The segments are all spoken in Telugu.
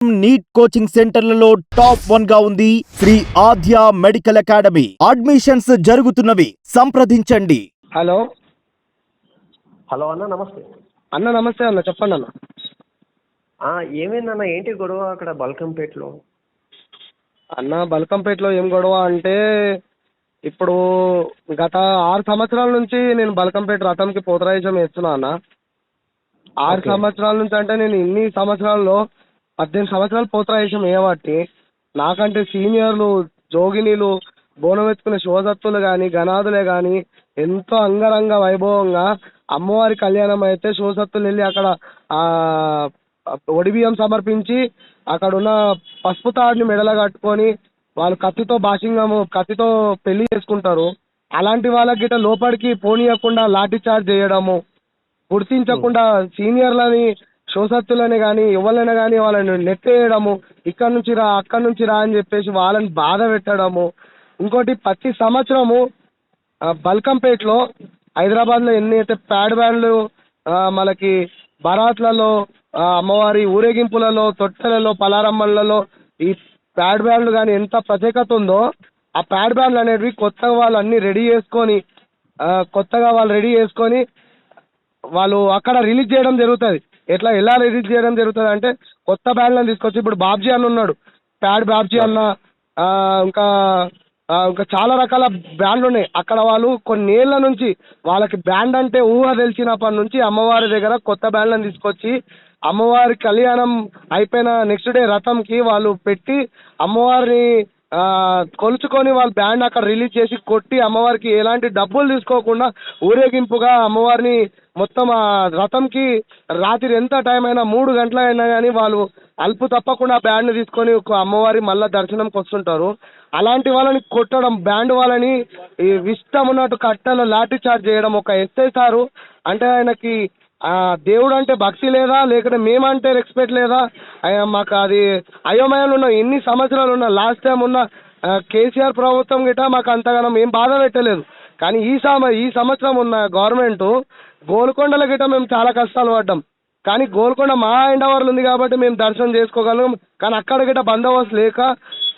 నీట్ కోచింగ్ సెంటర్లలో టాప్ 1 గా ఉంది శ్రీ ఆద్య మెడికల్ అకాడమీ. అడ్మిషన్స్ జరుగుతున్నవి. సంప్రదించండి. హలో హలో అన్న, నమస్తే అన్న. నమస్తే అన్న, చెప్పండి అన్న. ఏమైందన్న, ఏంటి గొడవ అక్కడ బల్కంపేటలో? అన్న, బల్కంపేటలో ఏం గొడవ అంటే, ఇప్పుడు గత 6 సంవత్సరాల నుంచి నేను బల్కంపేట రథంకి పోతరాజం వేస్తున్నా అన్న. 6 Okay. సంవత్సరాల నుంచి అంటే నేను ఇన్ని సంవత్సరాల్లో 18 సంవత్సరాలు పోతరాజం వేయబట్టి నాకంటే సీనియర్లు, జోగినీలు, బోనం ఎత్తుకునే శివసత్తులు కానీ, గణాదులే కానీ ఎంతో అంగరంగ వైభవంగా అమ్మవారి కళ్యాణం అయితే శివసత్తులు వెళ్ళి అక్కడ ఒడిబియ్యం సమర్పించి అక్కడ ఉన్న పసుపు తాడుని మెడల కట్టుకొని వాళ్ళు కత్తితో పెళ్లి చేసుకుంటారు. అలాంటి వాళ్ళకి గిట్ట లోపలికి పోనీయకుండా లాఠీ చార్జ్ చేయడము, గుర్తించకుండా సీనియర్లని, శివసత్తులని కానీ ఎవరైనా కానీ వాళ్ళని నెట్టేయడము, ఇక్కడ నుంచి రా అక్కడి నుంచి రా అని చెప్పేసి వాళ్ళని బాధ పెట్టడము. ఇంకోటి, ప్రతి సంవత్సరము బల్కంపేటలో హైదరాబాద్లో ఎన్ని అయితే ప్యాడ్ బ్యాండ్లు మనకి బరాత్లలో, అమ్మవారి ఊరేగింపులలో, తొట్టెలలో, పలారమ్మలలో ఈ ప్యాడ్ బ్యాండ్లు కానీ ఎంత ప్రత్యేకత ఉందో, ఆ ప్యాడ్ బ్యాండ్లు అనేవి కొత్తగా వాళ్ళు అన్నీ రెడీ చేసుకొని వాళ్ళు అక్కడ రిలీజ్ చేయడం జరుగుతుంది. ఎలా రిలీజ్ చేయడం జరుగుతుంది అంటే, కొత్త బ్యాండ్లను తీసుకొచ్చి, ఇప్పుడు బాబ్జీ అన్న ఉన్నాడు, ప్యాడ్ బాబ్జీ అన్న, ఇంకా చాలా రకాల బ్యాండ్లు ఉన్నాయి. అక్కడ వాళ్ళు కొన్నేళ్ల నుంచి వాళ్ళకి బ్యాండ్ అంటే ఊహ తెలిసినప్పటి నుంచి అమ్మవారి దగ్గర కొత్త బ్యాండ్లను తీసుకొచ్చి అమ్మవారి కళ్యాణం అయిపోయిన నెక్స్ట్ డే రథంకి వాళ్ళు పెట్టి అమ్మవారిని కొలుచుకొని వాళ్ళు బ్యాండ్ అక్కడ రిలీజ్ చేసి కొట్టి అమ్మవారికి ఎలాంటి డబ్బులు తీసుకోకుండా ఊరేగింపుగా అమ్మవారిని మొత్తం ఆ రథంకి రాత్రి ఎంత టైం అయినా 3 గంటల అయినా కానీ వాళ్ళు అల్పు తప్పకుండా బ్యాండ్ని తీసుకొని అమ్మవారి మళ్ళీ దర్శనంకి వస్తుంటారు. అలాంటి వాళ్ళని కొట్టడం, బ్యాండ్ వాళ్ళని ఇష్టం ఉన్నట్టు కట్టెలు లాఠీ చార్జ్ చేయడం. ఒక ఎస్ఐ సారు అంటే ఆయనకి దేవుడు అంటే భక్తి లేదా, లేకపోతే మేమంటే రెస్పెక్ట్ లేదా, మాకు అది అయోమయాలు ఉన్నాం. ఎన్ని సంవత్సరాలు ఉన్నా, లాస్ట్ టైం ఉన్న కేసీఆర్ ప్రభుత్వం గిట్ట మాకు అంతగానం ఏం బాధ పెట్టలేదు. కానీ ఈ సంవత్సరం ఉన్న గవర్నమెంట్ గోల్కొండల గిట్ట మేము చాలా కష్టాలు పడ్డాం. కానీ గోల్కొండ మా ఎండవర్లు ఉంది కాబట్టి మేము దర్శనం చేసుకోగలం. కానీ అక్కడ గిట్ట బందోబస్తు లేక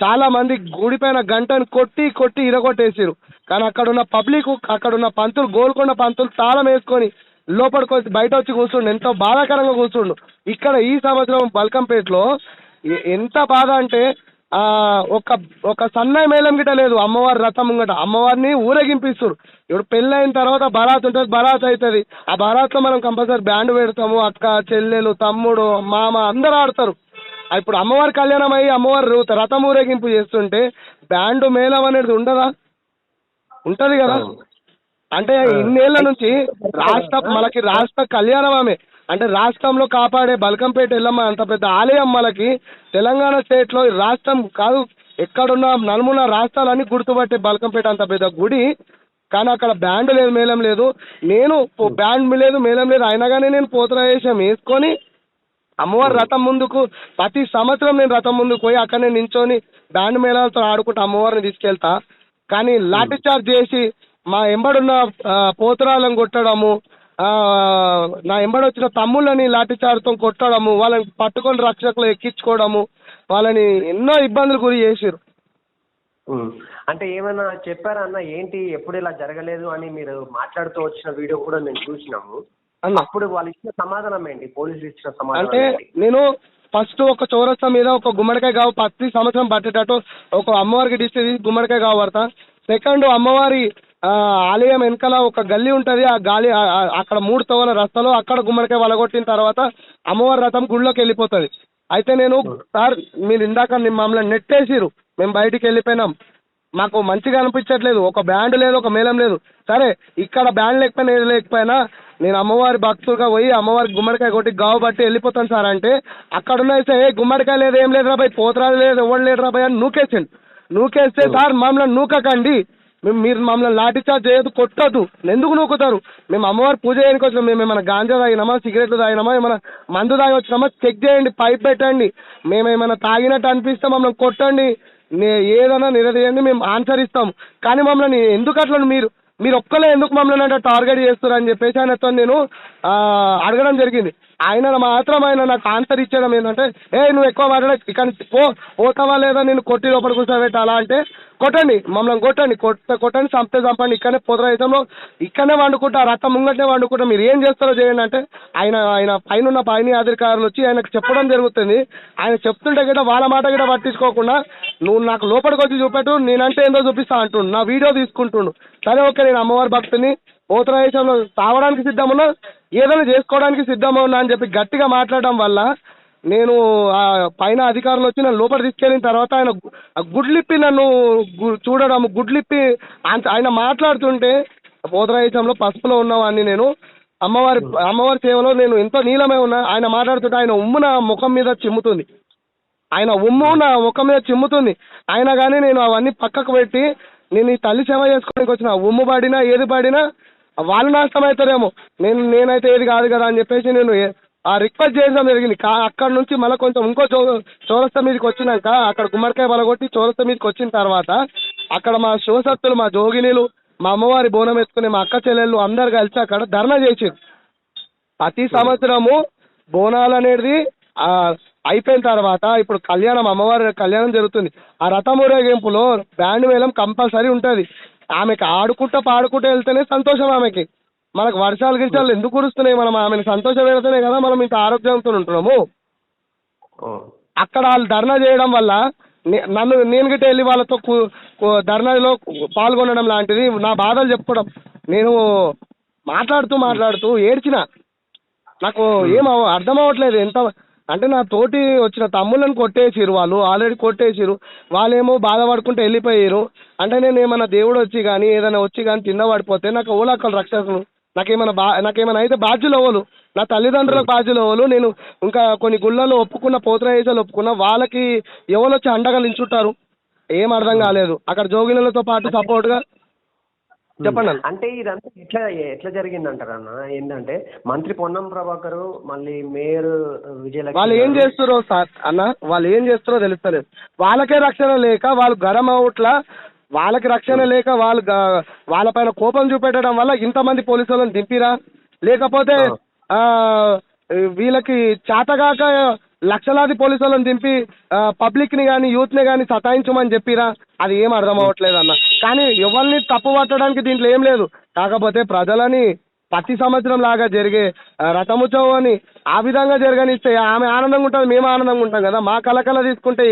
చాలా మంది గుడిపైన గంటను కొట్టి ఇరగొట్టేసారు. కానీ అక్కడున్న పబ్లిక్, అక్కడున్న పంతులు, గోల్కొండ పంతులు తాళం వేసుకొని లోపలికి వచ్చి బయట వచ్చి కూర్చుండు, ఎంతో బాధాకరంగా కూర్చుండు. ఇక్కడ ఈ సంవత్సరం బల్కంపేటలో ఎంత బాధ అంటే ఒక సన్నాయి మేళం గిట్ట లేదు. అమ్మవారి రథం ముంగట అమ్మవారిని ఊరేగింపిస్తారు. ఇప్పుడు పెళ్ళి అయిన తర్వాత బరాత్ ఉంటుంది, బరాత్ అవుతుంది. ఆ బరాత్లో మనం కంపల్సరీ బ్యాండ్ పెడతాము. అక్క, చెల్లెలు, తమ్ముడు, మామ అందరూ ఆడతారు. ఇప్పుడు అమ్మవారి కళ్యాణం అయ్యి అమ్మవారి రథం ఊరేగింపు చేస్తుంటే బ్యాండ్ మేళం అనేది ఉండదా? ఉంటుంది కదా. అంటే ఇన్నేళ్ల నుంచి మనకి రాష్ట్ర కళ్యాణం ఆమె అంటే రాష్ట్రంలో కాపాడే బల్కంపేట ఎల్లమ్మ అంత పెద్ద ఆలయం. మనకి తెలంగాణ స్టేట్లో రాష్ట్రం కాదు, ఎక్కడున్న నలుమూల రాష్ట్రాలన్నీ గుర్తుపట్టే బల్కంపేట అంత పెద్ద గుడి. కానీ అక్కడ బ్యాండ్ లేదు, మేళం లేదు. నేను బ్యాండ్ లేదు, మేళం లేదు, అయినా కానీ నేను పోతరాజేశం వేసుకొని అమ్మవారి రథం ముందుకు ప్రతి సంవత్సరం నేను రథం ముందుకు పోయి అక్కడనే నించొని బ్యాండ్ మేళాలతో ఆడుకుంటూ అమ్మవారిని తీసుకెళ్తా. కానీ లాఠీ చార్జ్ చేసి మా ఎంబడున్న పోతురాలను కొట్టడము, నా ఎంబడి వచ్చిన తమ్ముళ్ళని లాఠీ చార్జ్తో కొట్టడము, వాళ్ళని పట్టుకొని రక్షకులు ఎక్కించుకోవడము, వాళ్ళని ఎన్నో ఇబ్బందులు గురి చేసారు. అంటే ఏమైనా చెప్పారా అన్న? ఏంటి, ఎప్పుడు ఇలా జరగలేదు అని మీరు మాట్లాడుతూ వచ్చిన వీడియో కూడా మేము చూసినాము. అప్పుడు వాళ్ళు ఇచ్చిన సమాధానం ఏంటి? పోలీసులు ఇచ్చిన సమాధానం అంటే నేను ఫస్ట్ ఒక చౌరస్తా మీద ఒక గుమ్మడికాయ కావు ప్రతి సంవత్సరం పట్టేటట్టు ఒక అమ్మవారికి డిస్ట్రీ గుమ్మడికాయ కావు పడతా. సెకండ్, అమ్మవారి ఆలయం వెనకాల ఒక గల్లీ ఉంటుంది. ఆ గాలి అక్కడ 3 తోవల రస్తాలో అక్కడ గుమ్మడికాయ వలగొట్టిన తర్వాత అమ్మవారి రథం గుళ్ళోకి వెళ్ళిపోతుంది. అయితే నేను, సార్ మీరు ఇందాక మమ్మల్ని నెట్టేసిరు, మేము బయటికి వెళ్ళిపోయినాం, మాకు మంచిగా అనిపించట్లేదు, ఒక బ్యాండ్ లేదు, ఒక మేళం లేదు. సరే, ఇక్కడ బ్యాండ్ లేకపోయినా నేను అమ్మవారి భక్తులుగా పోయి అమ్మవారికి గుమ్మడికాయ కొట్టి గావు బట్టి వెళ్ళిపోతాను సార్ అంటే, అక్కడున్న గుమ్మడికాయ లేదు, ఏం లేదు రాబాయ్, పోతరాలు లేదు, ఎవరు లేడు రాబాయ్ అని నూకేస్తే, సార్ మమ్మల్ని నూకకండి, మీరు మమ్మల్ని లాఠీ చార్జ్ చేయదు, కొట్టద్దు. ఎందుకు నూకుతారు? మేము అమ్మవారి పూజ చేయడానికి వచ్చినాం. మేము ఏమైనా గాంజా తాగినామా, సిగరెట్లు తాగినామా, ఏమైనా మందు తాగి వచ్చినామా? చెక్ చేయండి, పైప్ పెట్టండి. మేమేమైనా తాగినట్టు అనిపిస్తే మమ్మల్ని కొట్టండి, ఏదైనా నిలదీయండి, మేము ఆన్సర్ ఇస్తాం. కానీ మమ్మల్ని ఎందుకు అట్లా మీరు ఒక్కలే ఎందుకు మమ్మల్ని అంటే టార్గెట్ చేస్తారు అని చెప్పేసి ఆయనతో నేను అడగడం జరిగింది. ఆయన మాత్రం ఆయన నాకు ఆన్సర్ ఇచ్చడం ఏంటంటే, నువ్వు ఎక్కువ మాట్లాడ ఇక్కడ పోతావా లేదా నేను కొట్టి లోపల కూర్చోబెట్టాలా అంటే, కొట్టండి మమ్మల్ని కొట్టండి చంపండి, ఇక్కడనే పొదరైతంలో ఇక్కడనే వండుకుంటా, రథం ముంగట్నే వండుకుంటా, మీరు ఏం చేస్తారో చేయండి అంటే ఆయన పైన అధికారులు వచ్చి ఆయనకు చెప్పడం జరుగుతుంది. ఆయన చెప్తుంటే గిట్ట వాళ్ళ మాట గిట్ట పట్టించుకోకుండా నువ్వు నాకు లోపలికి వచ్చి చూపెట్టు, నేనంటే ఏందో చూపిస్తా అంటుండు, నా వీడియో తీసుకుంటుండు. సరే ఓకే, నేను అమ్మవారి భక్తిని, పోతరాజంలో తావడానికి సిద్ధమున్నా, ఏదైనా చేసుకోవడానికి సిద్ధమున్నా అని చెప్పి గట్టిగా మాట్లాడడం వల్ల నేను ఆ పైన అధికారులు వచ్చి నన్ను లోపల తీసుకెళ్ళిన తర్వాత ఆయన గుడ్లిప్పి నన్ను చూడడం, గుడ్లిప్పి ఆయన మాట్లాడుతుంటే పోతరాజంలో పసుపులో ఉన్నవాడిని నేను, అమ్మవారి సేవలో నేను ఎంతో నీలమై ఉన్నా. ఆయన మాట్లాడుతుంటే ఆయన ఉమ్ము నా ముఖం మీద చిమ్ముతుంది, ఆయన ఉమ్ము నా ముఖం మీద చిమ్ముతుంది. అయినా కానీ నేను అవన్నీ పక్కకు పెట్టి నేను ఈ తల్లి సేవ చేసుకోవడానికి వచ్చిన, ఉమ్ము పడినా ఏది పడినా వాళ్ళు నష్టం అవుతారేమో, నేనైతే ఏది కాదు కదా అని చెప్పేసి నేను ఆ రిక్వెస్ట్ చేయడం జరిగింది. అక్కడ నుంచి మళ్ళీ కొంచెం ఇంకో చౌరస్తా మీదకి వచ్చినాక, అక్కడ గుమ్మడికాయ బలగొట్టి చౌరస్తా మీదకి వచ్చిన తర్వాత అక్కడ మా శివసత్తులు, మా జోగినీలు, మా అమ్మవారి బోనం ఎత్తుకునే మా అక్క చెల్లెళ్ళు అందరు కలిసి అక్కడ ధర్నా చేసారు. ప్రతి సంవత్సరము బోనాలు అనేది అయిపోయిన తర్వాత ఇప్పుడు అమ్మవారి కళ్యాణం జరుగుతుంది. ఆ రథం ఊరేగింపులో బ్యాండ్ మేళం కంపల్సరీ ఉంటుంది. ఆమెకి ఆడుకుంటూ పాడుకుంటూ వెళ్తేనే సంతోషం ఆమెకి. మనకు వర్షాలు ఎందుకు కురుస్తున్నాయి? మనం ఆమెను సంతోషం పెడితేనే కదా మనం ఇంత ఆరోగ్యంతో ఉంటున్నాము. అక్కడ వాళ్ళు ధర్నా చేయడం వల్ల నేను గిట్ట వెళ్ళి వాళ్ళతో ధర్నాలో పాల్గొనడం లాంటిది, నా బాధలు చెప్పుకోవడం, నేను మాట్లాడుతూ ఏడ్చిన. నాకు ఏం అర్థం అవ్వట్లేదు. ఎంత అంటే నా తోటి వచ్చిన తమ్ముళ్ళని కొట్టేసిరు, వాళ్ళు ఆల్రెడీ కొట్టేసిరు, వాళ్ళేమో బాధపడుకుంటూ వెళ్ళిపోయారు. అంటే నేను ఏమైనా దేవుడు వచ్చి కానీ ఏదైనా వచ్చి కానీ కింద పడిపోతే నాకు ఓలాకలు రక్షకులు, నాకేమైనా అయితే బాధ్యులు అవ్వలు, నా తల్లిదండ్రులకు బాధ్యులు అవ్వలు. నేను ఇంకా కొన్ని గుళ్ళలో ఒప్పుకున్న, పోతరాజాలు ఒప్పుకున్న, వాళ్ళకి ఎవరు వచ్చి అండగా నించుంటారు ఏం అర్థం కాలేదు. అక్కడ జోగిలతో పాటు సపోర్ట్గా చెప్పండి. అంటే ఇదంతా ఎట్లా జరిగిందంటారు అన్న? ఏంటంటే మంత్రి పొన్నం ప్రభాకర్, మళ్ళీ మేయర్ విజయలక్ష్మి వాళ్ళు ఏం చేస్తారో సార్ అన్న, వాళ్ళు ఏం చేస్తారో తెలుస్తలేదు. వాళ్ళకే రక్షణ లేక, వాళ్ళు గరం అవుట్ల, వాళ్ళకి రక్షణ లేక వాళ్ళపైన కోపం చూపెట్టడం వల్ల ఇంతమంది పోలీసు వాళ్ళని దింపిరా, లేకపోతే వీళ్ళకి చేతగాక లక్షలాది పోలీసు వాళ్ళని దింపి పబ్లిక్ని కానీ యూత్ని కానీ సతాయించమని చెప్పిరా, అది ఏం అర్థం అవ్వట్లేదు అన్న. కానీ ఎవరిని తప్పు పట్టడానికి దీంట్లో ఏం లేదు. కాకపోతే ప్రజలని ప్రతి సంవత్సరం లాగా జరిగే రథముత్సవం అని ఆ విధంగా జరగనిస్తే ఆమె ఆనందంగా ఉంటుంది, మేము ఆనందంగా ఉంటాం కదా. మా కలకల తీసుకుంటే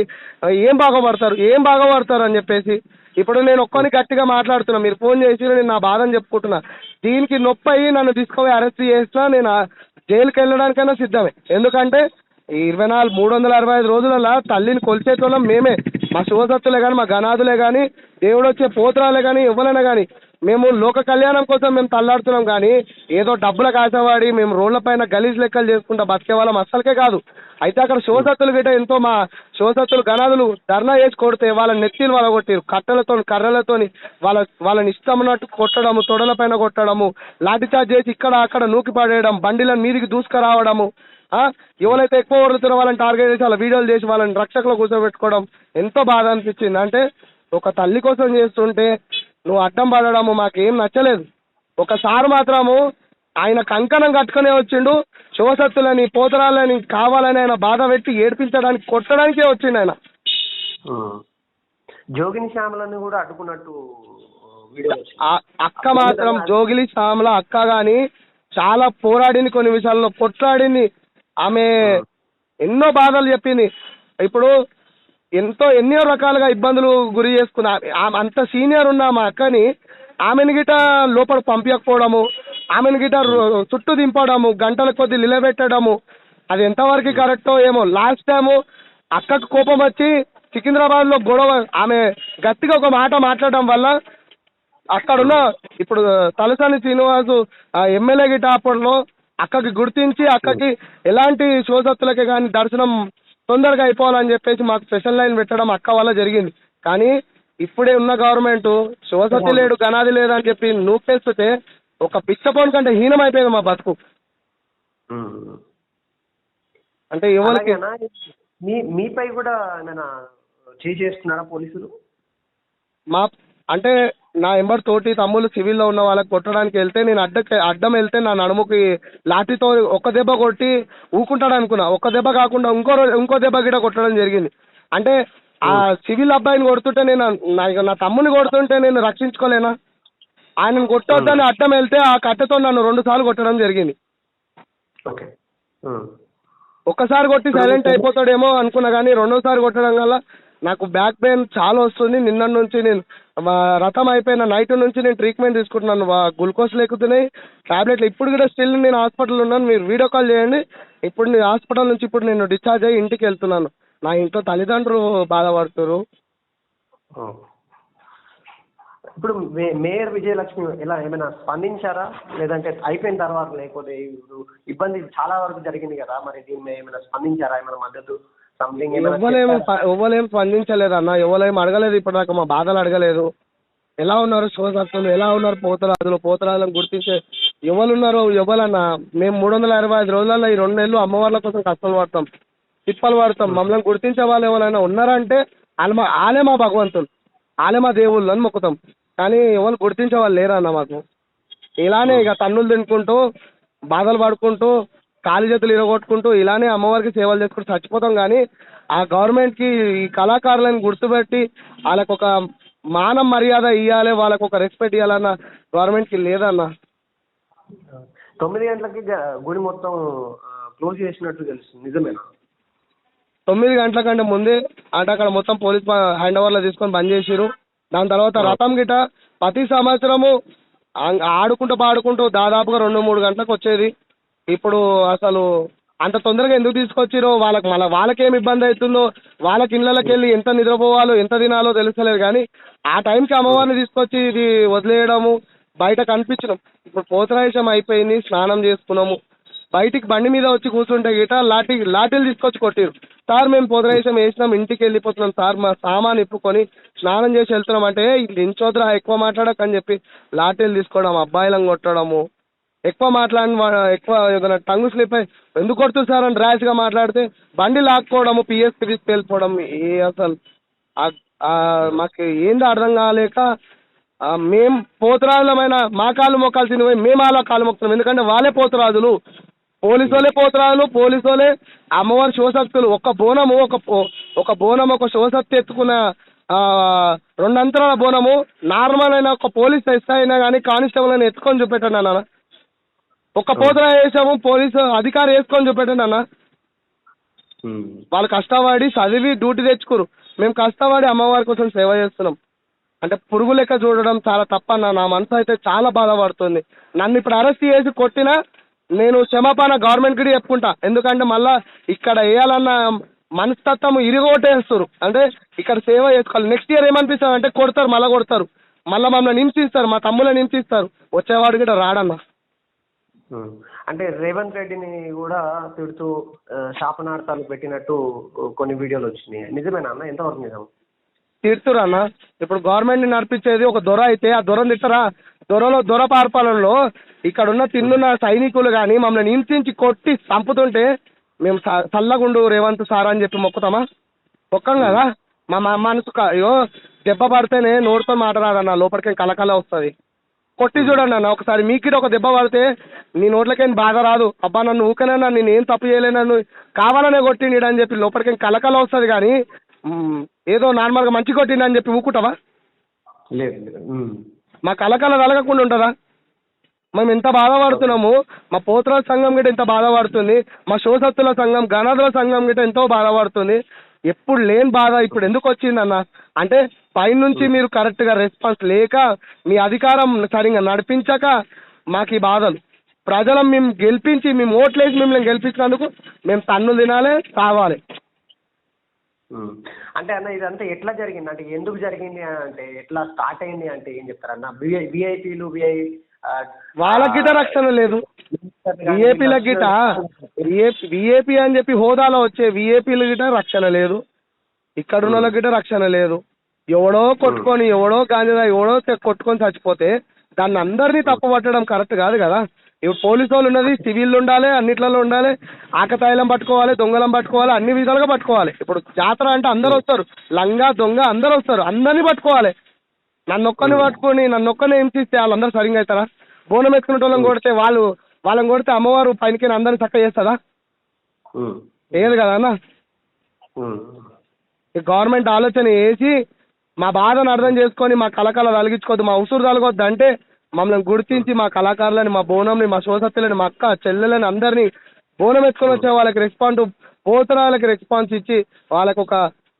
ఏం బాగుపడతారు అని చెప్పేసి ఇప్పుడు నేను ఒక్కని గట్టిగా మాట్లాడుతున్నా, మీరు ఫోన్ చేసి నేను నా బాధని చెప్పుకుంటున్నా. దీనికి నొప్పి అయ్యి నన్ను తీసుకుపోయి అరెస్ట్ చేసినా నేను జైలుకి వెళ్ళడానికైనా సిద్ధమే. ఎందుకంటే 365 రోజులలో తల్లిని కొలిచేటోళ్ళం మేమే, మా శివసత్తులే కానీ, మా గణాదులే కానీ, దేవుడు వచ్చే పోతరాలే కానీ, ఎవరైనా కానీ మేము లోక కళ్యాణం కోసం మేము తల్లాడుతున్నాం. కానీ ఏదో డబ్బులకు ఆశపడి మేము రోడ్లపైన గలీజ్ లెక్కలు చేసుకుంటా బతికే వాళ్ళం అస్సలకే కాదు. అయితే అక్కడ శివసత్తులు గిట్ట ఎంతో, మా శివసత్తులు గణాదులు ధర్నా చేసి కొడితే వాళ్ళ నెత్తిలు వలగొట్టారు, కర్రలతోని వాళ్ళని ఇష్టమున్నట్టు కొట్టడము, తొడలపైన కొట్టడము, లాఠీచార్జ్ చేసి ఇక్కడ అక్కడ నూకి పడేయడం, బండిలను మీదికి దూసుకురావడము, ఎవరైతే ఎక్కువ వదులుతున్న వాళ్ళని టార్గెట్ చేసి వాళ్ళ వీడియోలు చేసి వాళ్ళని రక్షకులో కూర్చోబెట్టుకోవడం ఎంతో బాధ అనిపించింది. అంటే ఒక తల్లి కోసం చేస్తుంటే నువ్వు అడ్డం పడడము మాకేం నచ్చలేదు. ఒకసారి మాత్రము ఆయన కంకణం కట్టుకునే వచ్చిండు, శివసత్తులని పోతరాలని కావాలని ఆయన బాధ పెట్టి ఏడ్పించడానికి, కొట్టడానికే వచ్చిండు ఆయన. జోగిని శ్యామలని కూడా అడ్డుకున్నట్టు అక్క మాత్రం, జోగిలి శ్యామల అక్క కానీ చాలా పోరాడింది, కొన్ని విషయాల్లో కొట్లాడింది. ఆమె ఎన్నో బాధలు చెప్పింది. ఇప్పుడు ఎన్నో రకాలుగా ఇబ్బందులు గురి చేసుకున్నా. అంత సీనియర్ ఉన్న మా అక్కని ఆమెను గిట లోపల పంపించకపోవడము, ఆమెను గిట చుట్టూ దింపడము, గంటల కొద్ది నిలబెట్టడము, అది ఎంతవరకు కరెక్టో ఏమో. లాస్ట్ టైము అక్కకు కోపం వచ్చి సికింద్రాబాద్లో గొడవ, ఆమె గట్టిగా ఒక మాట మాట్లాడడం వల్ల అక్కడున్న ఇప్పుడు తలసాని శ్రీనివాసు ఎమ్మెల్యే గిట అప్పట్లో అక్కకి గుర్తించి అక్కకి ఎలాంటి శివసత్తులకి కానీ దర్శనం తొందరగా అయిపోవాలని చెప్పేసి మాకు స్పెషల్ లైన్ పెట్టడం అక్క వల్ల జరిగింది. కానీ ఇప్పుడే ఉన్న గవర్నమెంట్ శివసత్తి లేడు, గణాది లేడు అని చెప్పి నూపేస్తుంటే ఒక పిచ్చపోన్ కంటే హీనం అయిపోయింది మా బతుకు. అంటే ఎవరికి మీపై కూడా ఏమైనా చేస్తున్నారా పోలీసులు? అంటే నా ఎంబర్ తోటి తమ్ముళ్ళు సివిల్లో ఉన్న వాళ్ళకి కొట్టడానికి వెళ్తే నేను అడ్డం వెళ్తే నా నడుముకి లాఠీతో ఒక్క దెబ్బ కొట్టి ఊకుంటాడు అనుకున్నా. ఒక్క దెబ్బ కాకుండా ఇంకో దెబ్బ గిట కొట్టడం జరిగింది. అంటే ఆ సివిల్ అబ్బాయిని కొడుతుంటే నేను నా తమ్ముని కొడుతుంటే నేను రక్షించుకోలేనా? ఆయనను కొట్టొద్దని అడ్డం వెళ్తే ఆ కట్టెతో నన్ను 2 సార్లు కొట్టడం జరిగింది. ఓకే. ఒక్కసారి కొట్టి సైలెంట్ అయిపోతాడేమో అనుకున్నా, కానీ 2వ సారి కొట్టడం వల్ల నాకు బ్యాక్ పెయిన్ చాలా వస్తుంది. నిన్న నుంచి నేను రథం అయిపోయిన నైట్ నుంచి నేను ట్రీట్మెంట్ తీసుకుంటున్నాను. గ్లూకోజ్ లేకుతున్నాయి, టాబ్లెట్లు. ఇప్పుడు కూడా స్టిల్ నేను హాస్పిటల్లో ఉన్నాను. మీరు వీడియో కాల్ చేయండి. ఇప్పుడు నేను హాస్పిటల్ నుంచి నేను డిశ్చార్జ్ అయ్యి ఇంటికి వెళ్తున్నాను. నా ఇంట్లో తల్లిదండ్రులు బాధపడుతున్నారు. ఇప్పుడు మేయర్ విజయలక్ష్మి ఎలా ఏమైనా స్పందించారా, లేదంటే అయిపోయిన తర్వాత, లేకపోతే ఇప్పుడు ఇబ్బంది చాలా వరకు జరిగింది కదా, మరి దీని మీద ఏమైనా స్పందించారా? ఏమైనా మద్దతు సంథింగ్ ఎవరేం స్పందించలేదు అన్న, ఎవరేం అడగలేదు ఇప్పటిదాకా, మా బాధలు అడగలేదు. ఎలా ఉన్నారు శివసత్తులు, ఎలా ఉన్నారు పోతరాజులను గుర్తించే ఎవరున్నారో ఎవరన్నా. మేము 365 రోజులలో ఈ 2 నెలలు అమ్మవార్ల కోసం కష్టాలు పడతాం, తిప్పలు పడతాం. మమ్మల్ని గుర్తించే వాళ్ళు ఎవరైనా ఉన్నారంటే వాళ్ళే మా భగవంతులు, వాళ్ళే మా దేవుళ్ళు అని మొక్కుతాం. కానీ ఎవరు గుర్తించే వాళ్ళు లేరన్న మాకు. ఇలానే ఇక తన్నులు తినుకుంటూ బాధలు పడుకుంటూ కాలి చేతులు ఇరగొట్టుకుంటూ ఇలానే అమ్మవారికి సేవలు చేసుకుంటూ చచ్చిపోతాం. కానీ ఆ గవర్నమెంట్కి ఈ కళాకారులను గుర్తుపెట్టి వాళ్ళకు ఒక మానం మర్యాద ఇవ్వాలి, వాళ్ళకు ఒక రెస్పెక్ట్ ఇవ్వాలన్న గవర్నమెంట్కి లేదన్న. 9 గంటలకి గుడి మొత్తం క్లోజ్ చేసినట్టు తెలుస్తుంది, నిజమేనా? 9 గంటల కంటే ముందే అంటే అక్కడ మొత్తం పోలీస్ హ్యాండ్ ఓవర్లో తీసుకొని బంద్ చేసిరు. దాని తర్వాత రథం గిట ప్రతి సంవత్సరము ఆడుకుంటూ పాడుకుంటూ దాదాపుగా 2-3 గంటలకు వచ్చేది. ఇప్పుడు అసలు అంత తొందరగా ఎందుకు తీసుకొచ్చిరో వాళ్ళకేం ఇబ్బంది అవుతుందో, వాళ్ళకి ఇళ్ళకి వెళ్ళి ఎంత నిద్రపోవాలో ఎంత తినాలో తెలుస్తలేదు. కానీ ఆ టైంకి అమ్మవారిని తీసుకొచ్చి ఇది వదిలేయడము, బయట కనిపించడం. ఇప్పుడు పోతరాయశం అయిపోయింది, స్నానం చేసుకున్నాము, బయటికి బండి మీద వచ్చి కూర్చుంటే గిట లాఠీలు తీసుకొచ్చి కొట్టిరు. సార్ మేము పోతరాయశం వేసినాం, ఇంటికి వెళ్ళిపోతున్నాం సార్, మా సామాన్ ఇప్పుకొని స్నానం చేసి వెళ్తున్నాం అంటే ఇంచోద్రా ఎక్కువ మాట్లాడకని చెప్పి లాఠీలు తీసుకోవడం, అబ్బాయిలను కొట్టడము, ఎక్కువ ఏదైనా టంగు స్లిప్ అయ్యి ఎందుకు కొడుతుంది సార్ అని ర్యాష్గా మాట్లాడితే బండి లాక్కోవడము, పిఎస్కి తీసుకెళ్ళిపోవడం. అసలు మాకు ఏందో అర్థం కాలేక మేము పోతురాజులమైన మా కాళ్ళు మొక్కాలు తినిపోయి మేము వాళ్ళ కాళ్ళు మొక్కుతున్నాం. ఎందుకంటే వాళ్ళే పోతురాజులు, పోలీసు వాళ్ళే అమ్మవారి శివశక్తులు. ఒక బోనము ఒక శివశక్తి ఎత్తుకున్న 2 అంతరాల బోనము నార్మల్ అయిన ఒక పోలీస్ ఎస్ఐ అయినా కానీ కానిస్టేబుల్ అయినా ఎత్తుకొని చూపెట్టండి అన్న. ఒక్క పోతరా వేసాము పోలీసు అధికారి వేసుకొని చూపెట్టండి అన్న. వాళ్ళు కష్టపడి చదివి డ్యూటీ తెచ్చుకోరు, మేము కష్టపడి అమ్మవారి కోసం సేవ చేస్తున్నాం. అంటే పురుగు లెక్క చూడడం చాలా తప్పన్న. నా మనసు అయితే చాలా బాధపడుతుంది. నన్ను ఇప్పుడు అరెస్ట్ చేసి కొట్టినా నేను క్షమాపణ గవర్నమెంట్కి చెప్పుకుంటా. ఎందుకంటే మళ్ళీ ఇక్కడ వేయాలన్న మనస్తత్వం ఇరిగొట్టేస్తారు. అంటే ఇక్కడ సేవ చేసుకోవాలి. నెక్స్ట్ ఇయర్ ఏమనిపిస్తుంది అంటే కొడతారు, మళ్ళీ మమ్మల్ని హింసిస్తారు, మా తమ్ముళ్ళని హింసిస్తారు. వచ్చేవాడు కూడా రాడన్న. అంటే రేవంత్ రెడ్డిని కూడా తిడుతూ శాపనార్థాలు పెట్టినట్టు కొన్ని వీడియోలు వచ్చినాయి, నిజమేనా అన్న? ఎంతవరకు నిజం? తిడుతురు అన్న. ఇప్పుడు గవర్నమెంట్ని నడిపించేది ఒక దొర అయితే ఆ దొరను తిట్టరా? దొర పార్పాలనలో ఇక్కడ ఉన్న తిన్నున్న సైనికులు కానీ మమ్మల్ని హింసించి కొట్టి చంపుతుంటే మేము చల్లగుండు రేవంత్ సార్ అని చెప్పి మొక్కుతామా? మొక్కం కదా. మా మనసు అయ్యో దెబ్బ పడితేనే నోటితో మాట రాదన్న, లోపలికి కలకల వస్తుంది. కొట్టి చూడండి అన్న ఒకసారి. మీకు ఒక దెబ్బ పడితే నీ నోట్లకేం బాధ రాదు. అబ్బా నన్ను ఊకనన్నా నేను ఏం తప్పు చేయలేనన్ను కావాలనే కొట్టిండు అని చెప్పి లోపలికి కలకల వస్తుంది. కానీ ఏదో నార్మల్గా మంచి కొట్టిండని చెప్పి ఊకుంటావా? లేదు. మా కలకల కలగకుండా ఉంటుందా? మేము ఎంత బాధపడుతున్నాము. మా పోతురాజు సంఘం గిట్ట ఎంత బాధపడుతుంది, మా శివసత్తుల సంఘం, గణాదుల సంఘం గిట్ట ఎంతో బాధపడుతుంది. ఎప్పుడు లేని బాధ ఇప్పుడు ఎందుకు వచ్చిందన్న అంటే పైనుంచి మీరు కరెక్ట్గా రెస్పాన్స్ లేక, మీ అధికారం సరిగ్గా నడిపించక మాకు ఈ బాధలు. ప్రజలను మేము గెలిపించి, మేము ఓట్లేసి మిమ్మల్ని గెలిపించినందుకు మేము తన్నులు తినాలి, కావాలి. అంటే అన్న ఇదంతా ఎట్లా జరిగింది, అంటే ఎందుకు జరిగింది అంటే ఎట్లా స్టార్ట్ అయింది అంటే ఏం చెప్తారన్న? విఐపీలు వాళ్ళకి గిట్ట రక్షణ లేదు. విఐపీలకు గిట్ట విఐపీ అని చెప్పి హోదాలో వచ్చే విఐపీలు గిట్ట రక్షణ లేదు. ఇక్కడ ఉన్న వాళ్ళకి గిట్ట రక్షణ లేదు. ఎవడో కొట్టుకొని, ఎవడో గాంజా ఎవడో కొట్టుకొని చచ్చిపోతే దాన్ని అందరినీ తప్పుపట్టడం కరెక్ట్ కాదు కదా. ఇప్పుడు పోలీసు వాళ్ళు ఉన్నది సివిల్ ఉండాలి, అన్నిట్లలో ఉండాలి, ఆకతాయిలం పట్టుకోవాలి, దొంగలం పట్టుకోవాలి, అన్ని విధాలుగా పట్టుకోవాలి. ఇప్పుడు జాతర అంటే అందరు వస్తారు, లంగా దొంగ అందరు వస్తారు, అందరినీ పట్టుకోవాలి. నన్ను ఒక్కరిని పట్టుకొని నన్ను ఒక్కరిని హింసిస్తే వాళ్ళందరూ సరిగ్గా అవుతారా? బోనం ఎత్తుకునే వాళ్ళని కొడితే వాళ్ళని కొడితే అమ్మవారు పైనకి అందరిని చక్క చేస్తుందా? ఏది కదా అన్న. ఈ గవర్నమెంట్ ఆలోచన చేసి మా బాధను అర్థం చేసుకొని మా కళాకారులు తొలగించుకోవద్దు, మా ఉసురు తొలగొద్దు అంటే మమ్మల్ని గుర్తించి మా కళాకారులని, మా బోనంని, మా శోసత్తులని, మా అక్క చెల్లెలని అందరినీ బోనం ఎత్తుకొని వచ్చే వాళ్ళకి పోతరాలకి రెస్పాన్స్ ఇచ్చి వాళ్ళకు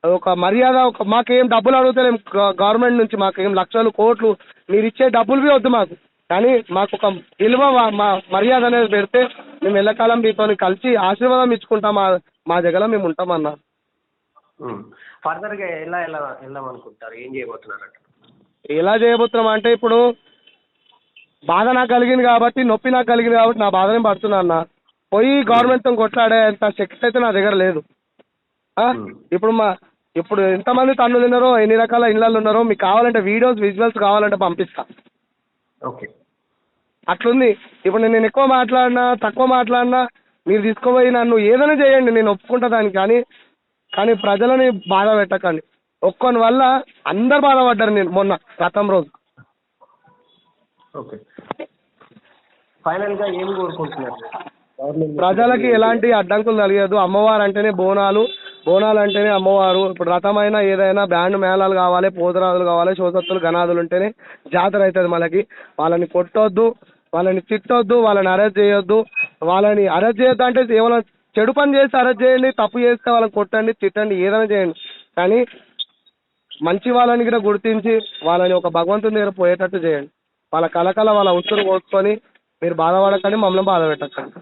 ఒక మర్యాద, మాకేం డబ్బులు అడుగుతలేం గవర్నమెంట్ నుంచి, మాకేం లక్షలు కోట్లు మీరు ఇచ్చే డబ్బులు వద్దు మాకు, కానీ మాకు ఒక విలువ మా మర్యాద అనేది పెడితే మేము ఎల్లకాలం మీతో కలిసి ఆశీర్వాదం ఇచ్చుకుంటాం, మా దగ్గర మేము ఉంటామన్నా. ఫర్దర్గా ఎలా వెళ్దామనుకుంటారు? ఏం చేయబోతున్నారంట? ఎలా చేయబోతున్నాం అంటే ఇప్పుడు బాధ నాకు కలిగింది కాబట్టి, నొప్పి నాకు కలిగింది కాబట్టి నా బాధనే పడుతున్నా అన్న. పోయి గవర్నమెంట్తో కొట్లాడే అంత శక్తి అయితే నా దగ్గర లేదు. ఇప్పుడు ఎంతమంది తన్నులు ఉన్నారో, ఎన్ని రకాల ఇళ్ళల్లో ఉన్నారో, మీకు కావాలంటే వీడియోస్ విజువల్స్ కావాలంటే పంపిస్తా. ఓకే, అట్లుంది. ఇప్పుడు నేను ఎక్కువ మాట్లాడినా తక్కువ మాట్లాడినా మీరు తీసుకుపోయి నన్ను ఏదైనా చేయండి, నేను ఒప్పుకుంటా దానికి. కానీ ప్రజలని బాధ పెట్టకండి. ఒక్కని వల్ల అందరు బాధపడ్డారు. నేను మొన్న రథం రోజు. ఓకే, ఫైనల్గా ఏం కోరుకుంటున్నారు? ప్రజలకి ఎలాంటి అడ్డంకులు కలిగదు. అమ్మవారు అంటేనే బోనాలు అంటేనే అమ్మవారు. ఇప్పుడు రథమైనా ఏదైనా బ్యాండ్ మేళాలు కావాలి, పోతరాజులు కావాలి, శోసత్తులు గనాదులు ఉంటేనే జాతర అవుతుంది మనకి. వాళ్ళని కొట్టొద్దు, వాళ్ళని తిట్టొద్దు, వాళ్ళని అరెస్ట్ చేయొద్దు. వాళ్ళని అరెస్ట్ చేయొద్దు అంటే ఏమైనా చెడు పని చేస్తే అరెస్ట్ చేయండి, తప్పు చేస్తే వాళ్ళని కొట్టండి, తిట్టండి, ఏదైనా చేయండి. కానీ మంచి వాళ్ళని కూడా గుర్తించి వాళ్ళని ఒక భగవంతుని దగ్గర పోయేటట్టు చేయండి. వాళ్ళ కళ వాళ్ళ ఉసురు కోసుకొని మీరు బాధపడకండి, మమ్మల్ని బాధ పెట్టకండి.